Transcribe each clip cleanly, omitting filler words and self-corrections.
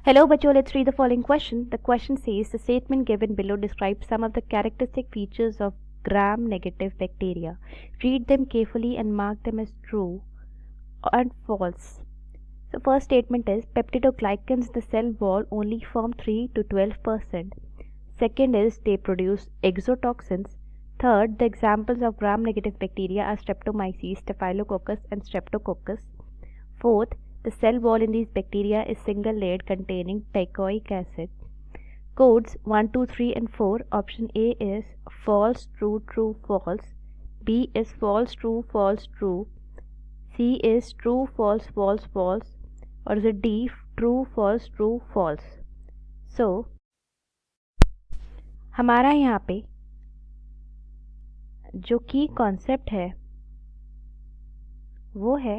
Hello, Bacho. Let's read the following question. The question says the statement given below describes some of the characteristic features of gram-negative bacteria. Read them carefully and mark them as true and false. So, first statement is peptidoglycans in the cell wall only form 3 to 12%. Second is they produce exotoxins. Third, the examples of gram-negative bacteria are Streptomyces, Staphylococcus, and Streptococcus. Fourth, the cell wall in these bacteria is single-layered containing teichoic acid. Codes 1, 2, 3 and 4. Option A is false, true, true, false. B is false, true, false, true. C is true, false, false, false. Or is it D, true, false, true, false? So, हमारा यहाँ पे जो की concept है वो है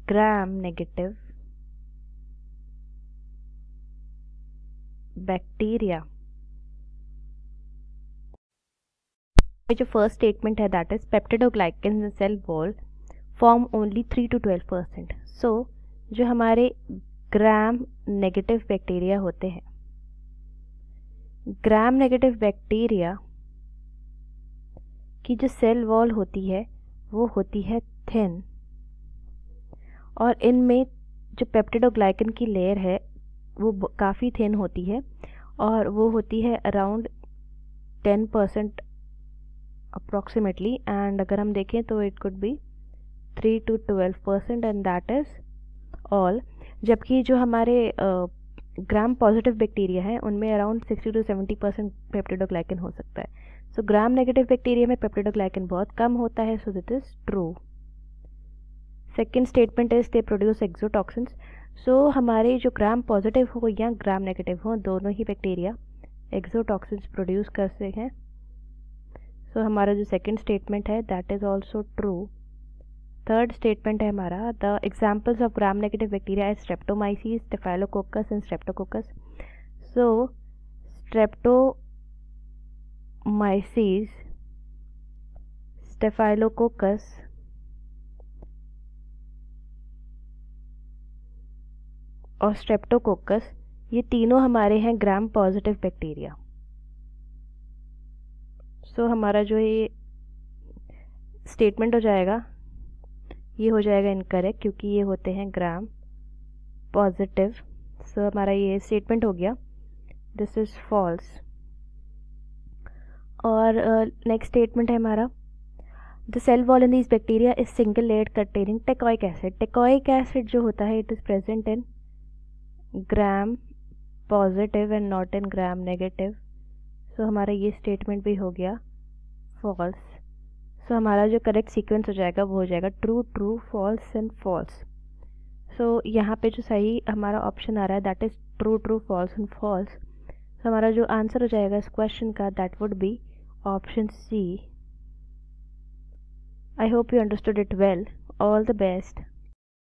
Gram negative bacteria. जो first statement है that is peptidoglycan in cell wall form only 3 to 12%। So जो हमारे ग्राम नेगेटिव बैक्टीरिया होते हैं, ग्राम नेगेटिव बैक्टीरिया की जो सेल वॉल होती है वो होती है थिन, और इनमें जो पेप्टिडोग्लाइकन की लेयर है वो काफ़ी थिन होती है और वो होती है अराउंड 10% अप्रॉक्सीमेटली, एंड अगर हम देखें तो it could be 3 to 12% and that is all. जबकि जो हमारे ग्राम पॉजिटिव बैक्टीरिया है उनमें अराउंड 60 to 70% पेप्टिडोग्लाइकन हो सकता है। सो ग्राम नेगेटिव बैक्टीरिया में पेप्टिडोग्लाइकन बहुत कम होता है, so that is true. Second statement is they produce exotoxins. So हमारे जो ग्राम पॉजिटिव हो या ग्राम नेगेटिव हो, दोनों ही बैक्टीरिया एक्सोटॉक्सिन्स प्रोड्यूस करते हैं। सो हमारा जो सेकेंड स्टेटमेंट है that is also true. Third statement है हमारा the examples of gram negative bacteria is streptomyces, staphylococcus and streptococcus. So streptomyces, staphylococcus और स्ट्रेप्टोकोकस ये तीनों हमारे हैं ग्राम पॉजिटिव बैक्टीरिया। सो हमारा जो ये स्टेटमेंट हो जाएगा ये हो जाएगा इनकरेक्ट, क्योंकि ये होते हैं ग्राम पॉजिटिव। सो हमारा ये स्टेटमेंट हो गया, दिस इज़ फॉल्स। और नेक्स्ट स्टेटमेंट है हमारा the cell wall in this bacteria is single layered containing teichoic acid. Teichoic acid जो होता है it is present in gram positive and not in gram negative. So हमारा ये statement भी हो गया फॉल्स। सो हमारा जो करेक्ट सीक्वेंस हो जाएगा वो हो जाएगा true, true, false and false. So यहाँ पे जो सही हमारा ऑप्शन आ रहा है that is true, true, false and false. So हमारा जो आंसर हो जाएगा इस क्वेश्चन का that would be option C. I hope you understood it well. All the best.